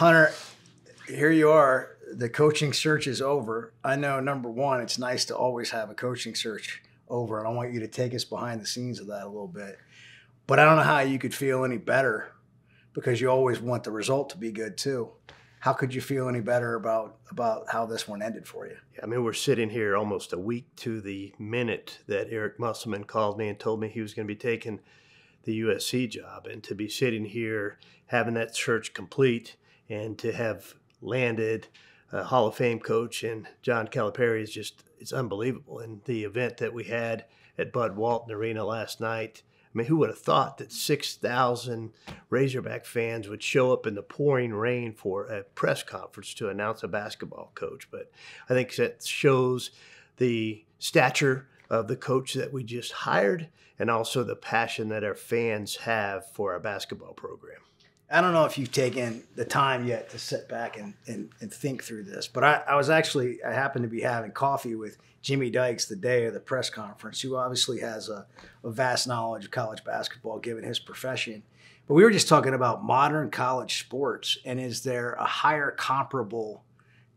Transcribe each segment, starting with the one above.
Hunter, here you are. The coaching search is over. I know, number one, it's nice to always have a coaching search over, and I want you to take us behind the scenes of that a little bit. But I don't know how you could feel any better, because you always want the result to be good too. How could you feel any better about how this one ended for you? I mean, we're sitting here almost a week to the minute that Eric Musselman called me and told me he was going to be taking the USC job. And to be sitting here having that search complete and to have landed a Hall of Fame coach and John Calipari is just, it's unbelievable. And the event that we had at Bud Walton Arena last night, I mean, who would have thought that 6,000 Razorback fans would show up in the pouring rain for a press conference to announce a basketball coach? But I think that shows the stature of the coach that we just hired and also the passion that our fans have for our basketball program. I don't know if you've taken the time yet to sit back and think through this, but I happened to be having coffee with Jimmy Dykes the day of the press conference, who obviously has a vast knowledge of college basketball given his profession. But we were just talking about modern college sports, and is there a higher comparable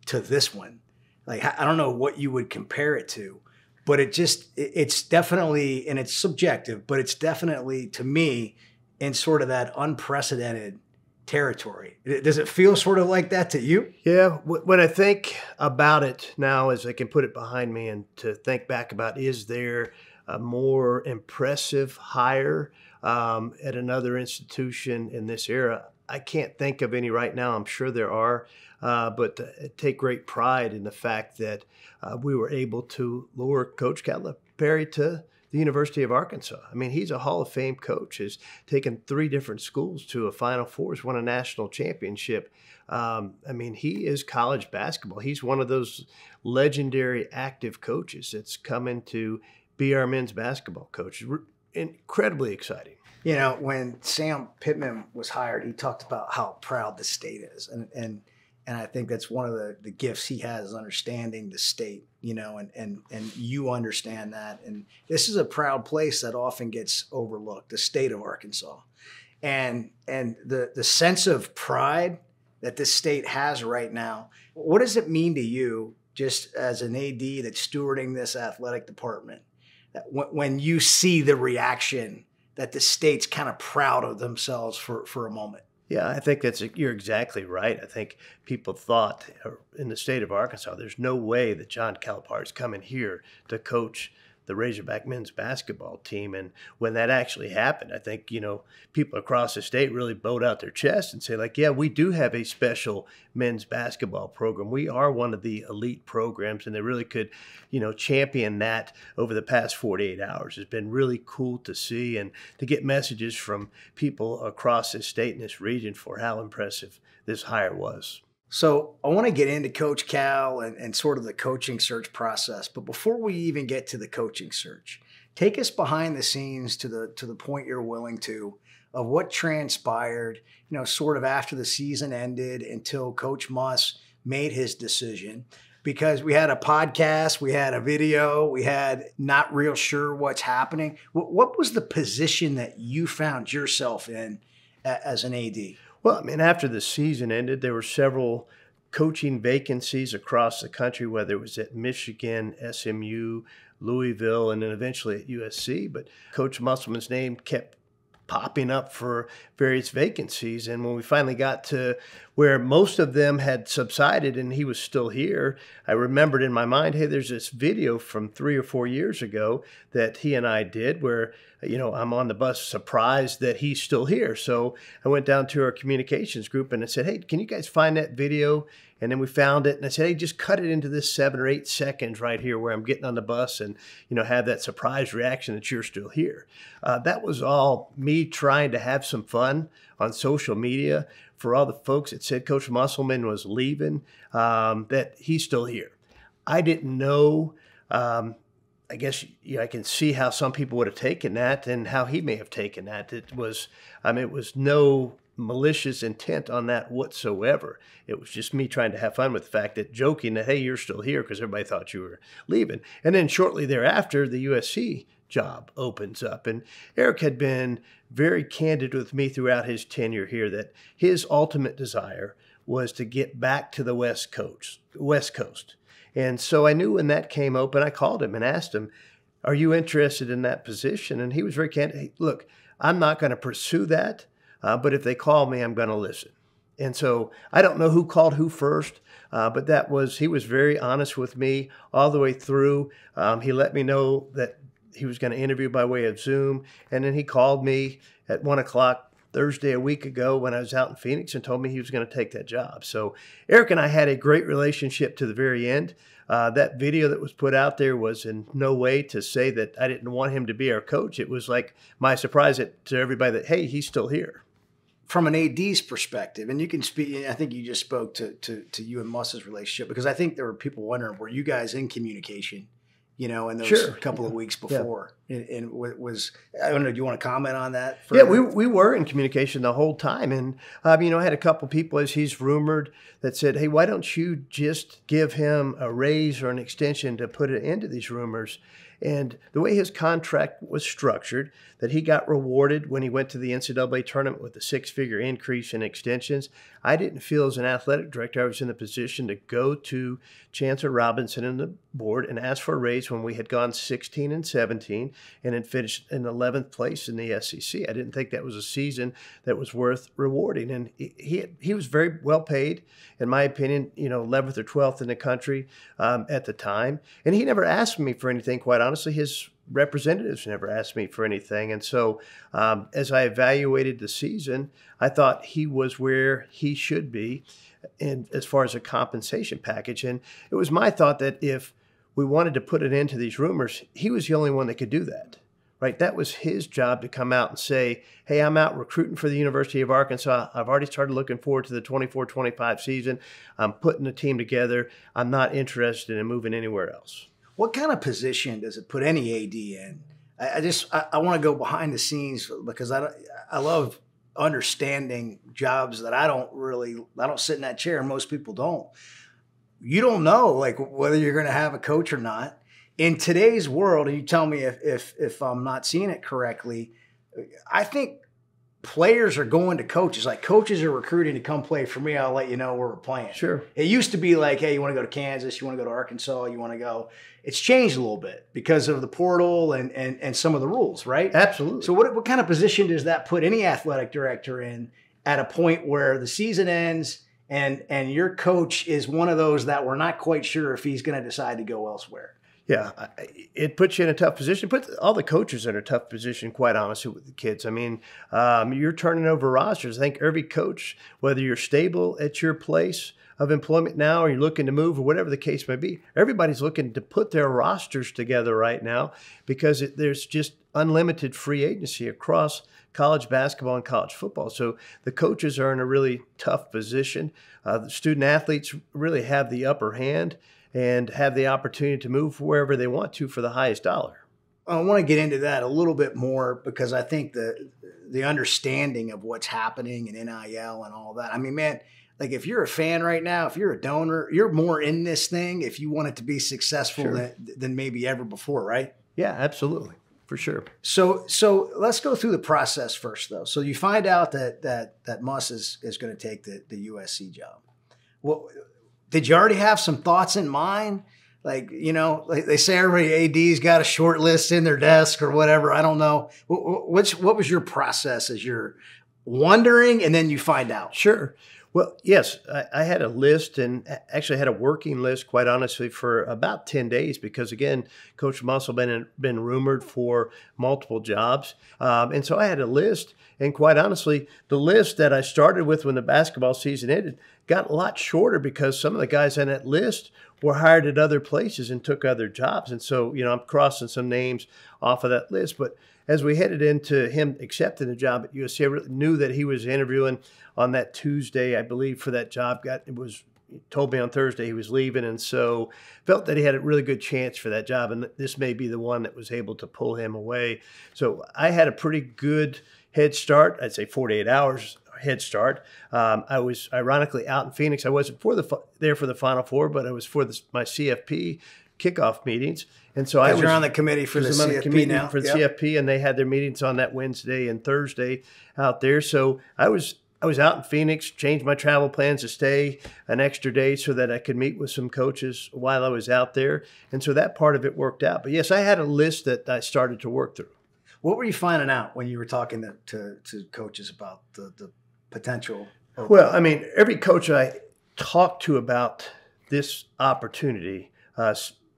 to this one? Like, I don't know what you would compare it to, but it's definitely, and it's subjective, but it's definitely, to me, in sort of that unprecedented territory. Does it feel sort of like that to you? Yeah, when I think about it now, as I can put it behind me and to think back about, is there a more impressive hire at another institution in this era? I can't think of any right now. I'm sure there are, but I take great pride in the fact that we were able to lure Coach Calipari to the University of Arkansas. I mean, he's a Hall of Fame coach, has taken 3 different schools to a Final Four, has won a national championship. I mean, he is college basketball. He's one of those legendary active coaches that's coming to be our men's basketball coach. Incredibly exciting. You know, when Sam Pittman was hired, he talked about how proud the state is. And I think that's one of the gifts he has, is understanding the state, you know, and you understand that. And this is a proud place that often gets overlooked, the state of Arkansas. And the sense of pride that this state has right now, what does it mean to you, just as an AD that's stewarding this athletic department, that when you see the reaction that the state's kind of proud of themselves for a moment? Yeah, I think you're exactly right. I think people thought in the state of Arkansas, there's no way that John Calipari is coming here to coach the Razorback men's basketball team. And when that actually happened, I think, you know, people across the state really bowed out their chests and say, like, yeah, we do have a special men's basketball program. We are one of the elite programs, and they really could, you know, champion that over the past 48 hours. It's been really cool to see and to get messages from people across this state and this region for how impressive this hire was. So I want to get into Coach Cal and sort of the coaching search process. But before we even get to the coaching search, take us behind the scenes to the point you're willing to, of what transpired, you know, sort of after the season ended until Coach Muss made his decision. Because we had a podcast, we had a video, we had not real sure what's happening. What was the position that you found yourself in as an AD? Well, I mean, after the season ended, there were several coaching vacancies across the country, whether it was at Michigan, SMU, Louisville, and then eventually at USC. But Coach Musselman's name kept popping up for various vacancies. And when we finally got to where most of them had subsided and he was still here, I remembered in my mind, hey, there's this video from 3 or 4 years ago that he and I did where, you know, I'm on the bus surprised that he's still here. So I went down to our communications group and I said, hey, can you guys find that video? And then we found it and I said, hey, just cut it into this 7 or 8 seconds right here where I'm getting on the bus and, you know, have that surprise reaction that you're still here. That was all me trying to have some fun on social media for all the folks that said Coach Musselman was leaving, that he's still here. I didn't know. I guess I can see how some people would have taken that and how he may have taken that. It was no malicious intent on that whatsoever. It was just me trying to have fun with the fact that joking that, hey, you're still here because everybody thought you were leaving. And then shortly thereafter, the USC job opens up. And Eric had been very candid with me throughout his tenure here that his ultimate desire was to get back to the West Coast. And so I knew when that came open, I called him and asked him, are you interested in that position? And he was very candid. Hey, look, I'm not going to pursue that, but if they call me, I'm going to listen. And so I don't know who called who first, but he was very honest with me all the way through. He let me know that he was going to interview by way of Zoom. And then he called me at 1:00 Thursday a week ago when I was out in Phoenix and told me he was going to take that job. So Eric and I had a great relationship to the very end. That video that was put out there was in no way to say that I didn't want him to be our coach. It was like my surprise to everybody that, hey, he's still here. From an AD's perspective, and you can speak, I think you just spoke to you and Muss's relationship, because I think there were people wondering, were you guys in communication, in those couple of weeks before? Yeah. And I don't know, do you want to comment on that? Yeah, we were in communication the whole time. And, I had a couple people, as he's rumored, that said, hey, why don't you just give him a raise or an extension to put an end to these rumors? And the way his contract was structured, that he got rewarded when he went to the NCAA tournament with a 6-figure increase in extensions, I didn't feel as an athletic director I was in the position to go to Chancellor Robinson and the board and ask for a raise when we had gone 16-17 and had finished in 11th place in the SEC. I didn't think that was a season that was worth rewarding. And he was very well paid, in my opinion, 11th or 12th in the country at the time. And he never asked me for anything, quite honestly. His representatives never asked me for anything. And so as I evaluated the season, I thought he was where he should be, and as far as a compensation package. And it was my thought that if we wanted to put an end to these rumors, he was the only one that could do that, right? That was his job, to come out and say, hey, I'm out recruiting for the University of Arkansas. I've already started looking forward to the 24-25 season. I'm putting a team together. I'm not interested in moving anywhere else. What kind of position does it put any AD in? I want to go behind the scenes, because I love understanding jobs that I don't sit in that chair, and most people don't. You don't know whether you're going to have a coach or not. In today's world, and you tell me if I'm not seeing it correctly, I think players are going to coaches. Like, coaches are recruiting to come play for me. I'll let you know where we're playing. Sure. It used to be like, hey, you want to go to Kansas? You want to go to Arkansas? You want to go? It's changed a little bit because of the portal and some of the rules, right? Absolutely. So what kind of position does that put any athletic director in at a point where the season ends and your coach is one of those that we're not quite sure if he's going to decide to go elsewhere? Yeah, it puts you in a tough position. It puts all the coaches in a tough position, quite honestly, with the kids. You're turning over rosters. I think every coach, whether you're stable at your place of employment now or you're looking to move or whatever the case may be, everybody's looking to put their rosters together right now, because there's just unlimited free agency across college basketball and college football. So the coaches are in a really tough position. The student athletes really have the upper hand and have the opportunity to move wherever they want to for the highest dollar. I want to get into that a little bit more, because I think the understanding of what's happening in NIL and all that. Man, if you're a fan right now, if you're a donor, you're more in this thing if you want it to be successful than maybe ever before, right? Yeah, absolutely. For sure. So let's go through the process first, though. So you find out that Muss is going to take the USC job. Well, did you already have some thoughts in mind? Like they say every AD's got a short list in their desk or whatever. I don't know. What was your process as you're wondering and then you find out? Sure. Well, yes, I had a list, and actually had a working list, quite honestly, for about 10 days because, again, Coach Muss had been rumored for multiple jobs. And so I had a list, and quite honestly, the list that I started with when the basketball season ended got a lot shorter because some of the guys on that list were hired at other places and took other jobs. And so, I'm crossing some names off of that list. But as we headed into him accepting the job at USC, I really knew that he was interviewing on that Tuesday, I believe, for that job. He told me on Thursday he was leaving, and so felt that he had a really good chance for that job, and this may be the one that was able to pull him away. So I had a pretty good head start. I'd say 48 hours head start. I was ironically out in Phoenix. I wasn't there for the Final Four, but I was for my CFP kickoff meetings. And so you're on the committee for the CFP now. For the CFP, and they had their meetings on that Wednesday and Thursday out there. So I was I was out in Phoenix, changed my travel plans to stay an extra day so that I could meet with some coaches while I was out there. And so that part of it worked out. But yes, I had a list that I started to work through. What were you finding out when you were talking to coaches about the potential? Well, I mean, every coach I talked to about this opportunity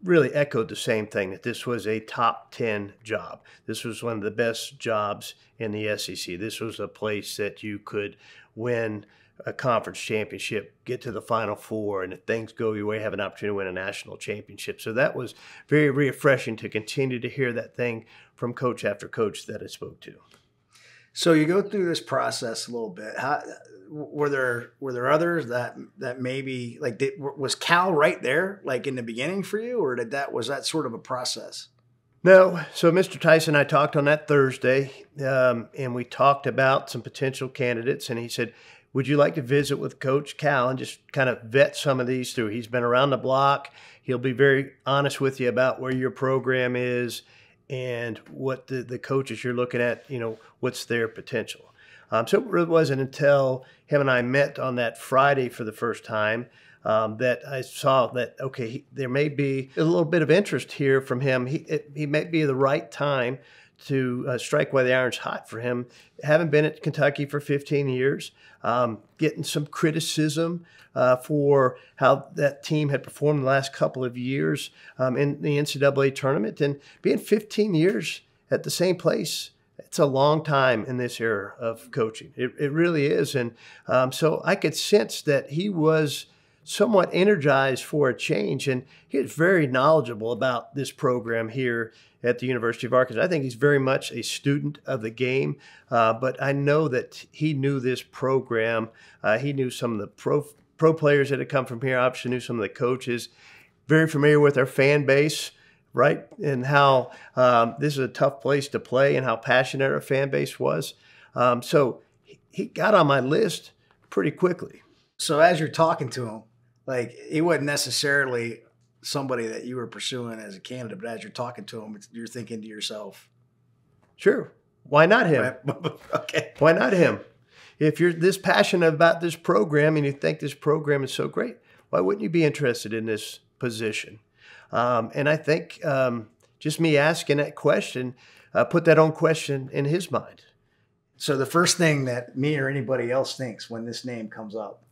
really echoed the same thing, that this was a top 10 job. This was one of the best jobs in the SEC. This was a place that you could win a conference championship, get to the Final Four, and if things go your way, have an opportunity to win a national championship. So that was very refreshing to continue to hear that thing from coach after coach that I spoke to. So you go through this process a little bit. Were there others that maybe like was Cal right there like in the beginning for you, or was that sort of a process? No. So Mr. Tyson and I talked on that Thursday, and we talked about some potential candidates, and he said, would you like to visit with Coach Cal and just kind of vet some of these through? He's been around the block. He'll be very honest with you about where your program is and what the coaches you're looking at, what's their potential. So it really wasn't until him and I met on that Friday for the first time that I saw that, okay, there may be a little bit of interest here from him. He may be the right time to strike while the iron's hot for him. Having been at Kentucky for 15 years, getting some criticism for how that team had performed the last couple of years in the NCAA tournament, and being 15 years at the same place. It's a long time in this era of coaching. It really is. And so I could sense that he was somewhat energized for a change. And he was very knowledgeable about this program here at the University of Arkansas. I think he's very much a student of the game. But I know that he knew this program. He knew some of the pro players that had come from here, obviously knew some of the coaches, very familiar with our fan base. Right, and how this is a tough place to play and how passionate our fan base was. So he got on my list pretty quickly. So as you're talking to him, like he wasn't necessarily somebody that you were pursuing as a candidate, but as you're talking to him, you're thinking to yourself, sure, why not him? Okay. Why not him? If you're this passionate about this program and you think this program is so great, why wouldn't you be interested in this position? And I think just me asking that question put that on question in his mind. So the first thing that me or anybody else thinks when this name comes up,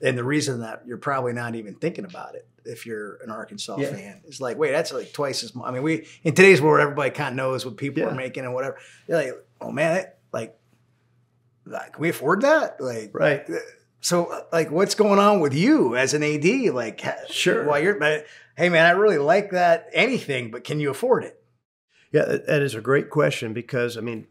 and the reason that you're probably not even thinking about it if you're an Arkansas fan, is like, wait, that's like twice as much. I mean, in today's world, everybody kind of knows what people are making and whatever. You're like, oh man, can we afford that? Like, right. So, like, what's going on with you as an AD? Like, sure. While hey, man, I really like that anything, but can you afford it? Yeah, that is a great question because, I mean,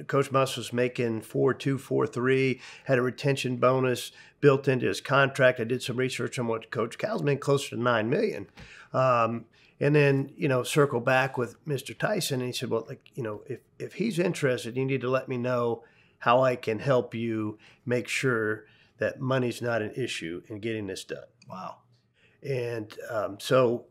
Coach Muss was making 4.2, 4.3, had a retention bonus built into his contract. I did some research on what Coach Cal's made, closer to $9 million. And then, circle back with Mr. Tyson, and he said, well, if he's interested, you need to let me know how I can help you make sure that money's not an issue in getting this done. Wow. And so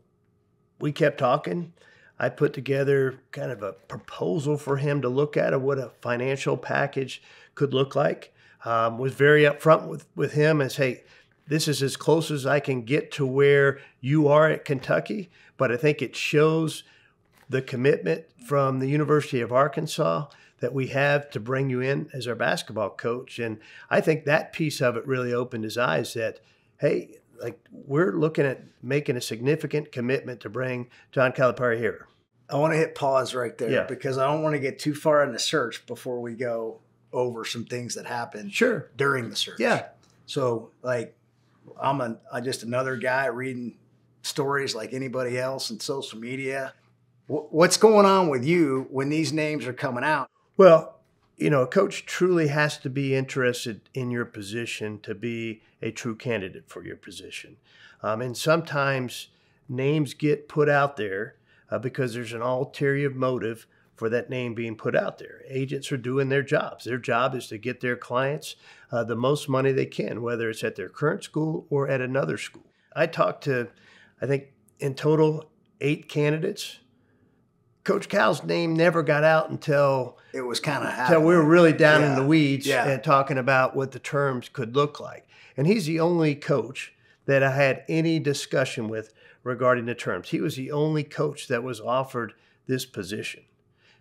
we kept talking. I put together kind of a proposal for him to look at of what a financial package could look like. Was very upfront with him as, hey, this is as close as I can get to where you are at Kentucky, but I think it shows the commitment from the University of Arkansas that we have to bring you in as our basketball coach. And I think that piece of it really opened his eyes that, hey, we're looking at making a significant commitment to bring John Calipari here. I want to hit pause right there because I don't want to get too far in the search before we go over some things that happened during the search. Yeah. So, I'm just another guy reading stories like anybody else in social media. What's going on with you when these names are coming out? Well, a coach truly has to be interested in your position to be a true candidate for your position. And sometimes names get put out there because there's an ulterior motive for that name being put out there. Agents are doing their jobs. Their job is to get their clients the most money they can, whether it's at their current school or at another school. I talked to, I think, in total, 8 candidates. Coach Cal's name never got out until it was kind of until we were really down in the weeds Yeah. and talking about what the terms could look like. And he's the only coach that I had any discussion with regarding the terms. He was the only coach that was offered this position.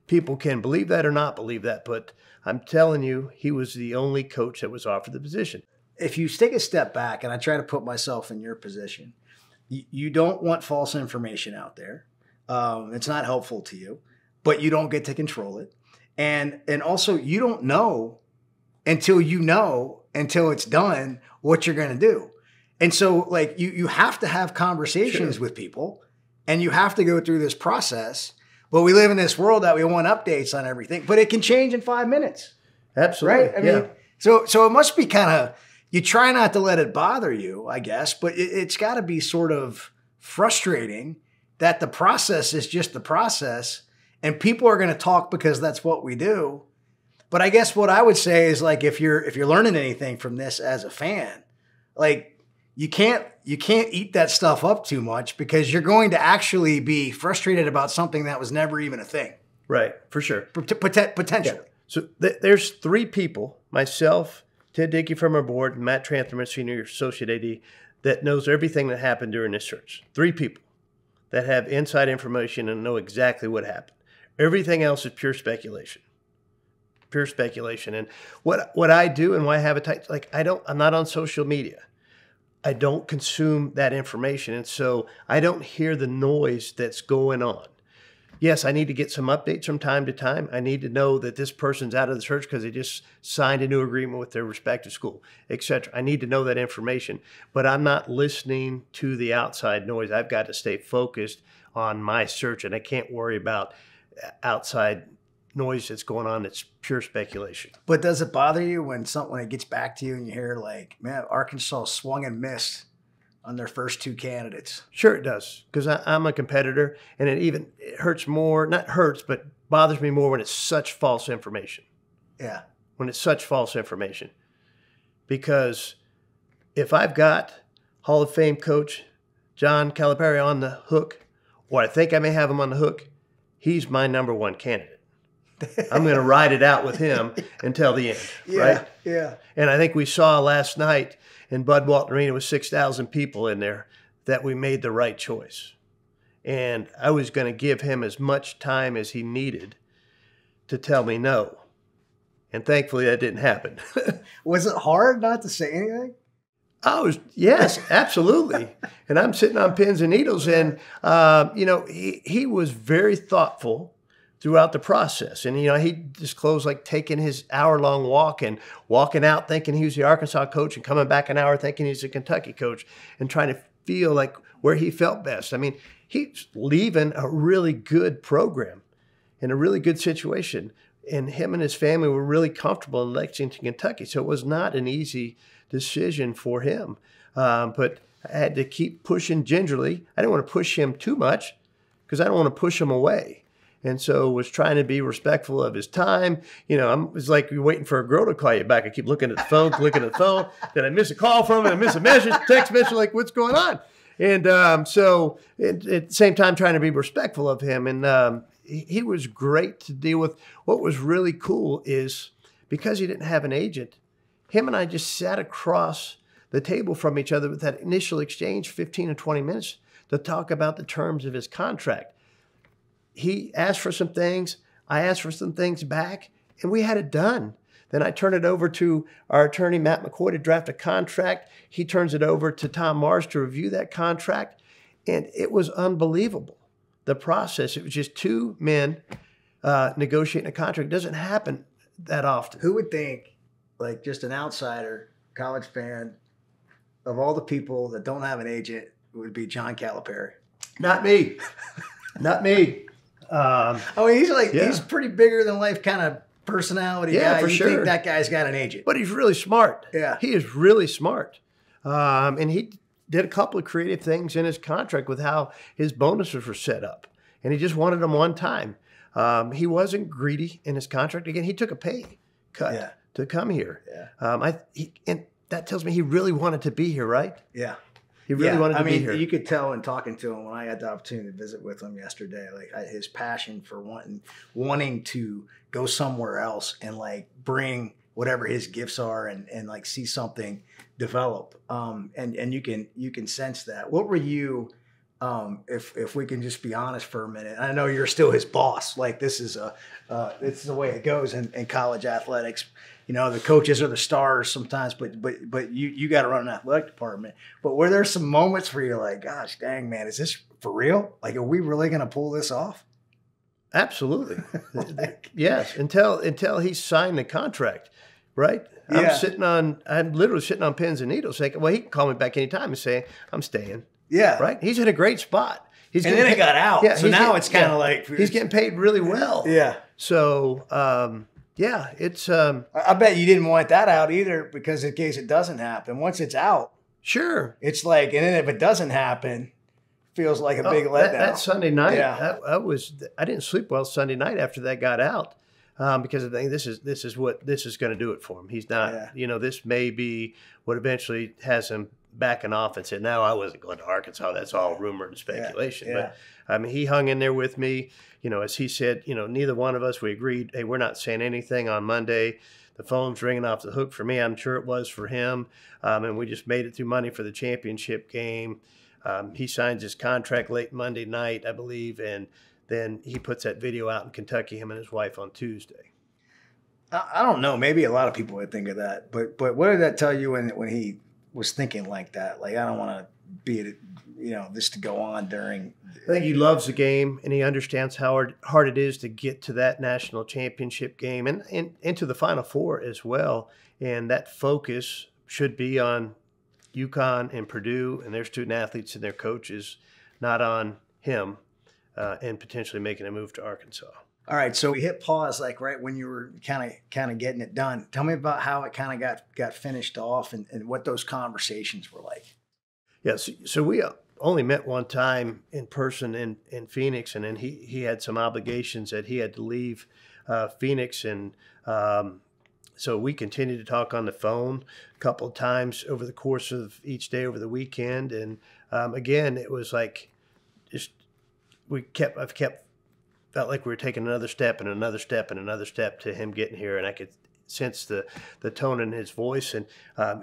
People can believe that or not believe that, but I'm telling you, he was the only coach that was offered the position. If you take a step back, and I try to put myself in your position, you don't want false information out there. It's not helpful to you, but you don't get to control it. And also, you don't know until it's done what you're going to do. And so, like, you have to have conversations with people, and you have to go through this process. But we live in this world that we want updates on everything, but it can change in 5 minutes. Absolutely. Right? I mean, so it must be kind of, you try not to let it bother you, I guess, but it's got to be sort of frustrating that the process is just the process, and people are going to talk because that's what we do. But I guess what I would say is, like, if you're learning anything from this as a fan, like, you can't eat that stuff up too much, because you're going to actually be frustrated about something that was never even a thing. Right, for sure. Potentially. Yeah. So there's 3 people, myself, Ted Dickey from our board, and Matt Trantham, Senior Associate AD, that knows everything that happened during this search. 3 people that have inside information and know exactly what happened. Everything else is pure speculation. Pure speculation. And what I do and why I have a tight, like, I'm not on social media. I don't consume that information. And so I don't hear the noise that's going on. Yes, I need to get some updates from time to time. I need to know that this person's out of the search because they just signed a new agreement with their respective school, etc. I need to know that information, but I'm not listening to the outside noise. I've got to stay focused on my search, and I can't worry about outside noise that's going on. It's pure speculation. But does it bother you when it gets back to you and you hear, like, man, Arkansas swung and missed on their first 2 candidates? Sure it does, because I'm a competitor, and it hurts more, not hurts, but bothers me more when it's such false information. Yeah. When it's such false information. Because if I've got Hall of Fame coach John Calipari on the hook, or I think I may have him on the hook, he's my number 1 candidate. I'm going to ride it out with him until the end, right? Yeah. And I think we saw last night in Bud Walton Arena with 6,000 people in there that we made the right choice. And I was going to give him as much time as he needed to tell me no. And thankfully that didn't happen. Was it hard not to say anything? Yes, absolutely. And I'm sitting on pins and needles, and he was very thoughtful throughout the process. And, he disclosed, like, taking his hour-long walk and walking out thinking he was the Arkansas coach and coming back an hour thinking he's the Kentucky coach and trying to feel like where he felt best. I mean, he's leaving a really good program in a really good situation. And him and his family were really comfortable in Lexington, Kentucky. So it was not an easy decision for him. But I had to keep pushing gingerly. I didn't want to push him too much because I don't want to push him away. And so was trying to be respectful of his time. It's like you're waiting for a girl to call you back. I keep looking at the phone. Then I miss a call from him. I miss a message, text message, like, what's going on? And so at the same time, trying to be respectful of him. And he was great to deal with. What was really cool is because he didn't have an agent, him and I just sat across the table from each other with that initial exchange, 15 or 20 minutes, to talk about the terms of his contract. He asked for some things. I asked for some things back, and we had it done. Then I turned it over to our attorney, Matt McCoy, to draft a contract. He turns it over to Tom Mars to review that contract. And it was unbelievable, the process. It was just 2 men negotiating a contract. It doesn't happen that often. Who would think, like, just an outsider, college fan, of all the people that don't have an agent, it would be John Calipari? Not me. Not me. He's pretty bigger than life kind of personality guy. Yeah, for sure. Think that guy's got an agent. But he's really smart. Yeah. He is really smart. And he did a couple of creative things in his contract with how his bonuses were set up. And he just wanted them one time. He wasn't greedy in his contract. Again, he took a pay cut to come here. Yeah. And that tells me he really wanted to be here, right? Yeah. He really wanted to be here. You could tell in talking to him when I had the opportunity to visit with him yesterday, like his passion for wanting to go somewhere else and like bring whatever his gifts are and like see something develop. And you can sense that. What were you, if we can just be honest for a minute? I know you're still his boss. Like this is the way it goes in college athletics. You know, the coaches are the stars sometimes, but you got to run an athletic department. But were there some moments where you're like, gosh, dang, man, is this for real? Like, are we really going to pull this off? Absolutely. Yes. Until he signed the contract, right? Yeah. I'm literally sitting on pins and needles saying, well, he can call me back anytime and say, I'm staying. Yeah. Right. He's in a great spot. And then it got out. Yeah, so now it's kind of like. He's getting paid really well. Yeah. So, yeah, it's. I bet you didn't want that out either, because in case it doesn't happen, once it's out, sure, it's like, and then if it doesn't happen, feels like a big letdown. That Sunday night, yeah. I didn't sleep well Sunday night after that got out, because I think this is going to do it for him. He's not, this may be what eventually has him backing off and said, no, I wasn't going to Arkansas. That's all rumor and speculation. Yeah. But I mean, he hung in there with me. As he said, neither one of us, we agreed, hey, we're not saying anything on Monday. The phone's ringing off the hook for me. I'm sure it was for him. And we just made it through Monday for the championship game. He signs his contract late Monday night, I believe. And then he puts that video out in Kentucky, him and his wife, on Tuesday. I don't know. Maybe a lot of people would think of that. But what did that tell you when he was thinking like that? Like, I don't want to be, this to go on during. I think he loves the game, and he understands how hard it is to get to that national championship game and into the Final Four as well. And that focus should be on UConn and Purdue and their student athletes and their coaches, not on him and potentially making a move to Arkansas. All right, so we hit pause like right when you were kind of getting it done. Tell me about how it kind of got finished off and what those conversations were like. Yeah, so we only met one time in person in Phoenix, and then he had some obligations that he had to leave Phoenix, and so we continued to talk on the phone a couple of times over the course of each day over the weekend, and again, it was like I've kept felt like we were taking another step and another step and another step to him getting here, and I could sense the tone in his voice, and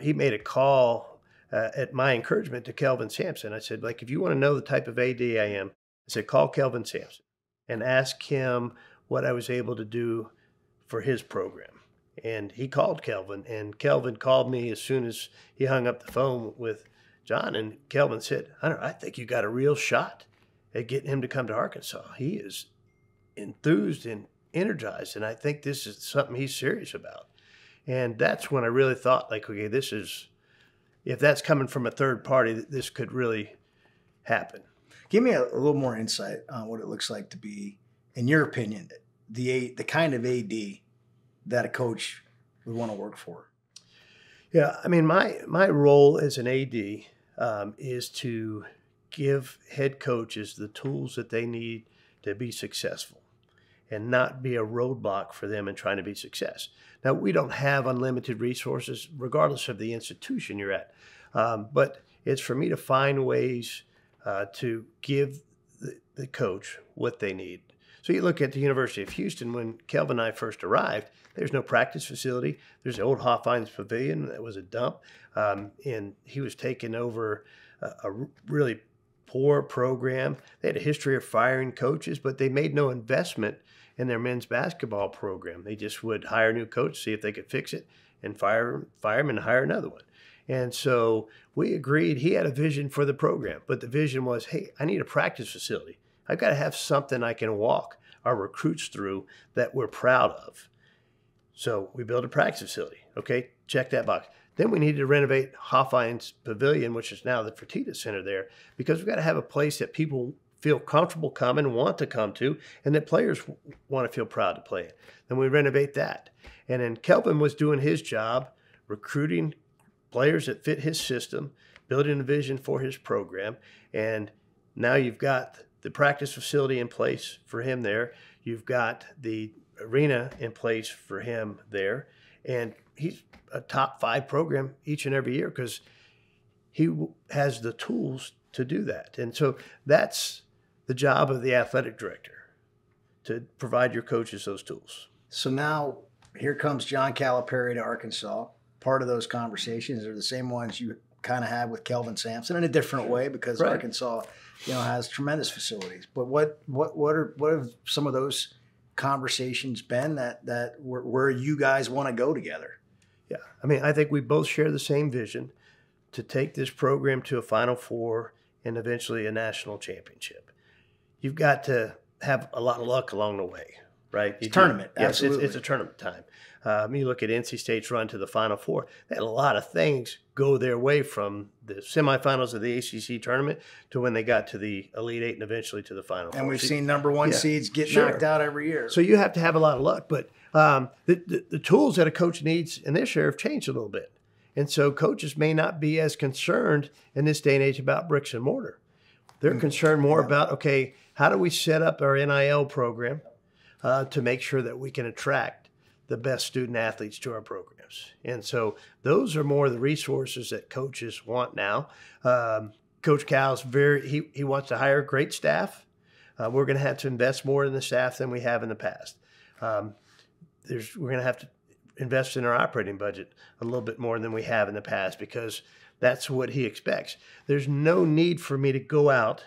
he made a call at my encouragement to Kelvin Sampson. I said, like, if you want to know the type of AD I am, I said, call Kelvin Sampson and ask him what I was able to do for his program. And he called Kelvin, and Kelvin called me as soon as he hung up the phone with John. And Kelvin said, Hunter, I think you got a real shot at getting him to come to Arkansas. He is enthused and energized, and I think this is something he's serious about. And that's when I really thought, like, okay, if that's coming from a third party, this could really happen. Give me a little more insight on what it looks like to be, in your opinion, the kind of AD that a coach would want to work for. Yeah, I mean, my role as an AD is to give head coaches the tools that they need to be successful and not be a roadblock for them in trying to be success. Now, we don't have unlimited resources, regardless of the institution you're at. But it's for me to find ways to give the coach what they need. So you look at the University of Houston, when Kelvin and I first arrived, there's no practice facility. There's the old Hofheinz Pavilion that was a dump. And he was taking over a really poor program. They had a history of firing coaches, but they made no investment in their men's basketball program. They just would hire a new coach, see if they could fix it, and fire him and hire another one. And so we agreed he had a vision for the program, but the vision was, hey, I need a practice facility. I've got to have something I can walk our recruits through that we're proud of. So we built a practice facility. Okay, check that box. Then we needed to renovate Hofheinz Pavilion, which is now the Fertitta Center there, because we've got to have a place that people feel comfortable coming, want to come to, and that players want to feel proud to play in. Then we renovate that. And then Kelvin was doing his job, recruiting players that fit his system, building a vision for his program. And now you've got the practice facility in place for him there. You've got the arena in place for him there. And he's a top 5 program each and every year because has the tools to do that. And so that's the job of the athletic director, to provide your coaches those tools. So now here comes John Calipari to Arkansas. Part of those conversations are the same ones you kind of had with Kelvin Sampson in a different way, because right. Arkansas, has tremendous facilities. But what have some of those conversations been that where you guys want to go together? Yeah, I mean, I think we both share the same vision to take this program to a Final Four and eventually a national championship. You've got to have a lot of luck along the way, right? It's tournament, yes, absolutely. It's a tournament time. You look at NC State's run to the Final Four. They had a lot of things go their way, from the semifinals of the ACC tournament to when they got to the Elite Eight and eventually to the Final Four. And we've seen number one seeds get knocked out every year. So you have to have a lot of luck. But the tools that a coach needs in this year have changed a little bit. And so coaches may not be as concerned in this day and age about bricks and mortar. They're concerned more about, okay, how do we set up our NIL program to make sure that we can attract the best student athletes to our programs? And so those are more the resources that coaches want now. Coach Cal's he wants to hire great staff. We're going to have to invest more in the staff than we have in the past. We're going to have to invest in our operating budget a little bit more than we have in the past, because that's what he expects. There's no need for me to go out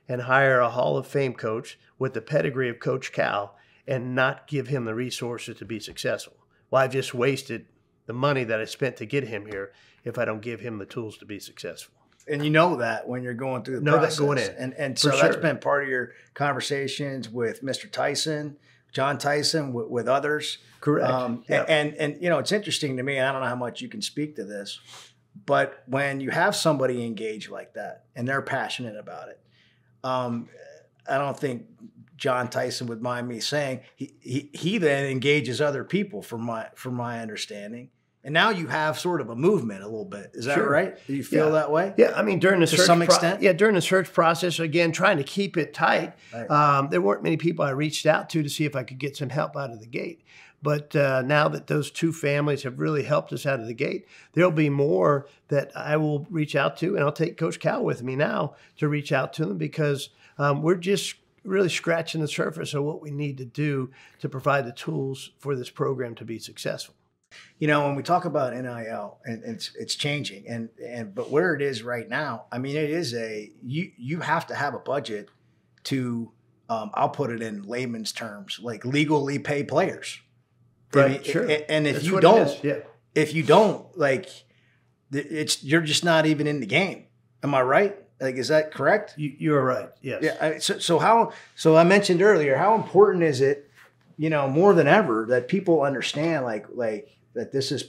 and hire a Hall of Fame coach with the pedigree of Coach Cal and not give him the resources to be successful. Well, I've just wasted the money that I spent to get him here if I don't give him the tools to be successful. And you know that when you're going through the process. That going in. And so that's been part of your conversations with Mr. Tyson, John Tyson, with others. Correct. And it's interesting to me, and I don't know how much you can speak to this, but when you have somebody engaged like that and they're passionate about it, I don't think John Tyson would mind me saying he then engages other people, from my understanding. And now you have sort of a movement a little bit. Is that right? Do you feel that way? Yeah, I mean, during the to some extent. During the search process, again, trying to keep it tight. Right. There weren't many people I reached out to see if I could get some help out of the gate. But now that those two families have really helped us out of the gate, there'll be more that I will reach out to, and I'll take Coach Cal with me now to reach out to them, because we're just really scratching the surface of what we need to do to provide the tools for this program to be successful. When we talk about NIL, and it's changing, but where it is right now, I mean, it is you have to have a budget to, I'll put it in layman's terms, like legally pay players. Right. I mean, sure. And if That's you what don't, it is. Yeah. if you don't, like, you're just not even in the game. Am I right? Like, is that correct? You're right. Yes. Yeah. So I mentioned earlier, how important is it, more than ever, that people understand, like that this is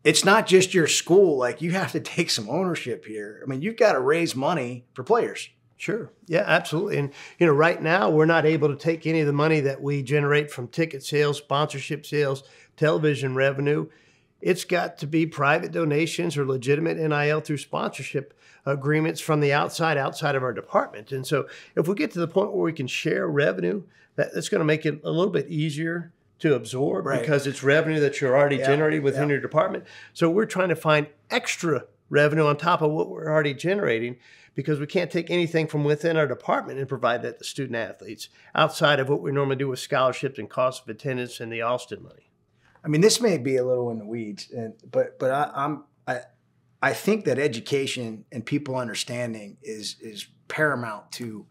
it's not just your school. Like, you have to take some ownership here. I mean, you've got to raise money for players. Sure. Yeah, absolutely. And, right now we're not able to take any of the money that we generate from ticket sales, sponsorship sales, television revenue. It's got to be private donations or legitimate NIL through sponsorship agreements from the outside of our department. And so if we get to the point where we can share revenue, that's going to make it a little bit easier to absorb, right, because it's revenue that you're already generating within your department. So we're trying to find extra revenue on top of what we're already generating, because we can't take anything from within our department and provide that to student athletes outside of what we normally do with scholarships and cost of attendance and the Austin money. I mean, this may be a little in the weeds, but I think that education and people understanding is paramount to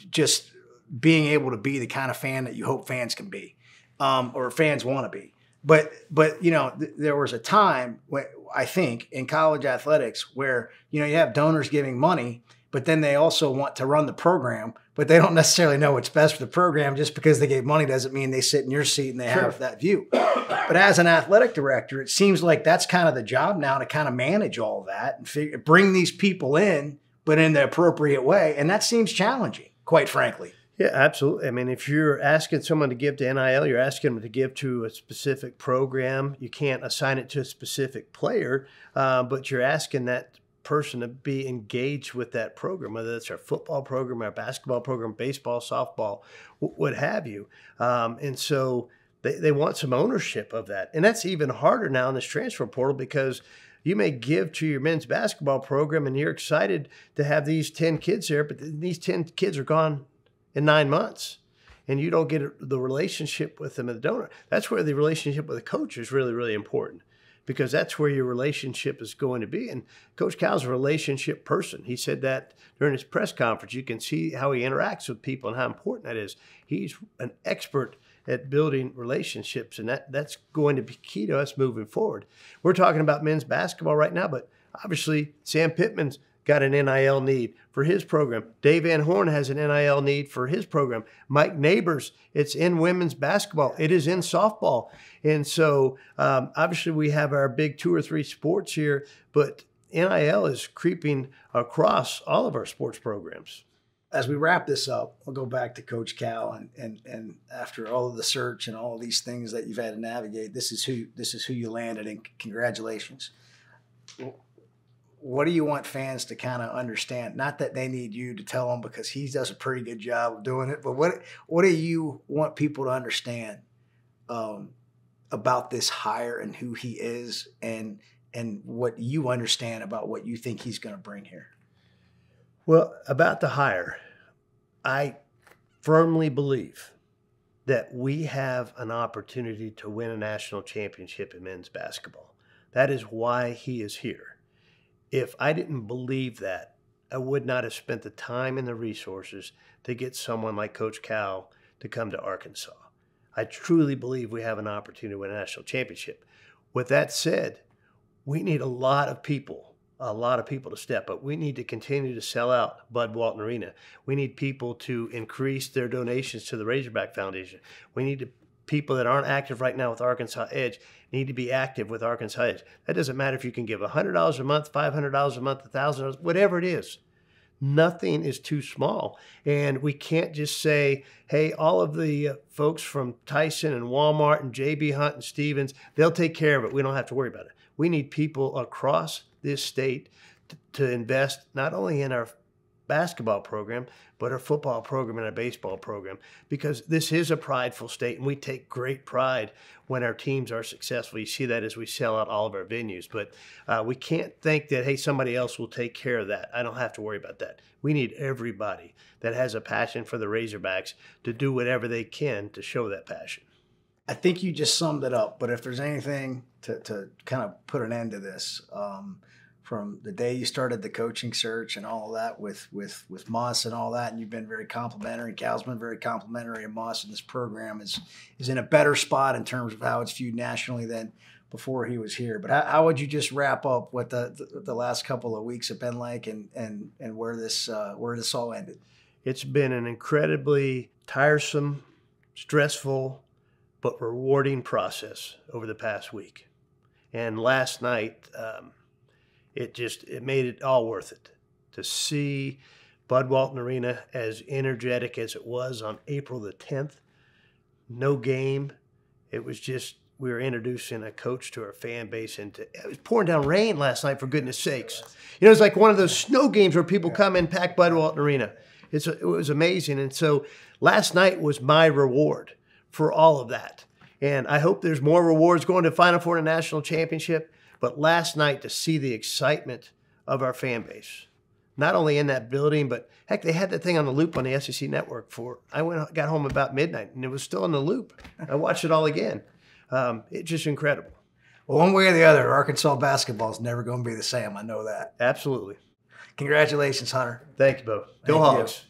just being able to be the kind of fan that you hope fans can be, or fans want to be. But there was a time when, I think, in college athletics where you have donors giving money, but then they also want to run the program, but they don't necessarily know what's best for the program. Just because they gave money doesn't mean they sit in your seat and they have that view. But as an athletic director, it seems like that's kind of the job now, to kind of manage all that and bring these people in, but in the appropriate way. And that seems challenging, quite frankly. Yeah, absolutely. I mean, if you're asking someone to give to NIL, you're asking them to give to a specific program. You can't assign it to a specific player, but you're asking that person to be engaged with that program, whether it's our football program, our basketball program, baseball, softball, what have you. And so they want some ownership of that. And that's even harder now in this transfer portal, because You may give to your men's basketball program and you're excited to have these 10 kids there, but these 10 kids are gone in 9 months and you don't get the relationship with them as a donor. That's where the relationship with the coach is really, really important, because that's where your relationship is going to be. And Coach Cal's a relationship person. He said that during his press conference. You can see how he interacts with people and how important that is. He's an expert at building relationships, and that's going to be key to us moving forward. We're talking about men's basketball right now, but obviously Sam Pittman's got an NIL need for his program. Dave Van Horn has an NIL need for his program. Mike Neighbors, it's in women's basketball. It is in softball. And so obviously we have our big 2 or 3 sports here, but NIL is creeping across all of our sports programs. As we wrap this up, I'll go back to Coach Cal, and after all of the search and all of these things that you've had to navigate, this is who you landed, and congratulations. What do you want fans to kind of understand? Not that they need you to tell them, because he does a pretty good job of doing it, but what do you want people to understand about this hire and who he is, and what you understand about what you think he's going to bring here? Well, about the hire, I firmly believe that we have an opportunity to win a national championship in men's basketball. That is why he is here. If I didn't believe that, I would not have spent the time and the resources to get someone like Coach Cal to come to Arkansas. I truly believe we have an opportunity to win a national championship. With that said, we need a lot of people to step up. We need to continue to sell out Bud Walton Arena. We need people to increase their donations to the Razorback Foundation. We need people that aren't active right now with Arkansas Edge need to be active with Arkansas Edge. That doesn't matter if you can give $100 a month, $500 a month, $1,000, whatever it is. Nothing is too small. And we can't just say, hey, all of the folks from Tyson and Walmart and J.B. Hunt and Stevens, they'll take care of it. We don't have to worry about it. We need people across this state to invest not only in our basketball program, but our football program and our baseball program, because this is a prideful state, and we take great pride when our teams are successful. You see that as we sell out all of our venues, but we can't think that, hey, somebody else will take care of that. I don't have to worry about that. We need everybody that has a passion for the Razorbacks to do whatever they can to show that passion. I think you just summed it up, but if there's anything to kind of put an end to this, from the day you started the coaching search and all of that with Muss and all that, and you've been very complimentary, Cal's been very complimentary of Muss, and this program is in a better spot in terms of how it's viewed nationally than before he was here. But how would you just wrap up what the last couple of weeks have been like, and where this all ended? It's been an incredibly tiresome, stressful, but rewarding process over the past week. And last night, it made it all worth it to see Bud Walton Arena as energetic as it was on April the 10th. No game. It was just, we were introducing a coach to our fan base, and it was pouring down rain last night, for goodness sakes. You know, it's like one of those snow games where people come and pack Bud Walton Arena. It was amazing. And so last night was my reward for all of that. And I hope there's more rewards going to Final Four and a national championship. But last night, to see the excitement of our fan base, not only in that building, but heck, they had that thing on the loop on the SEC network got home about midnight, and it was still on the loop. I watched it all again. It's just incredible. Well, one way or the other, Arkansas basketball is never going to be the same. I know that. Absolutely. Congratulations, Hunter. Thank you, Bo. Go Hogs.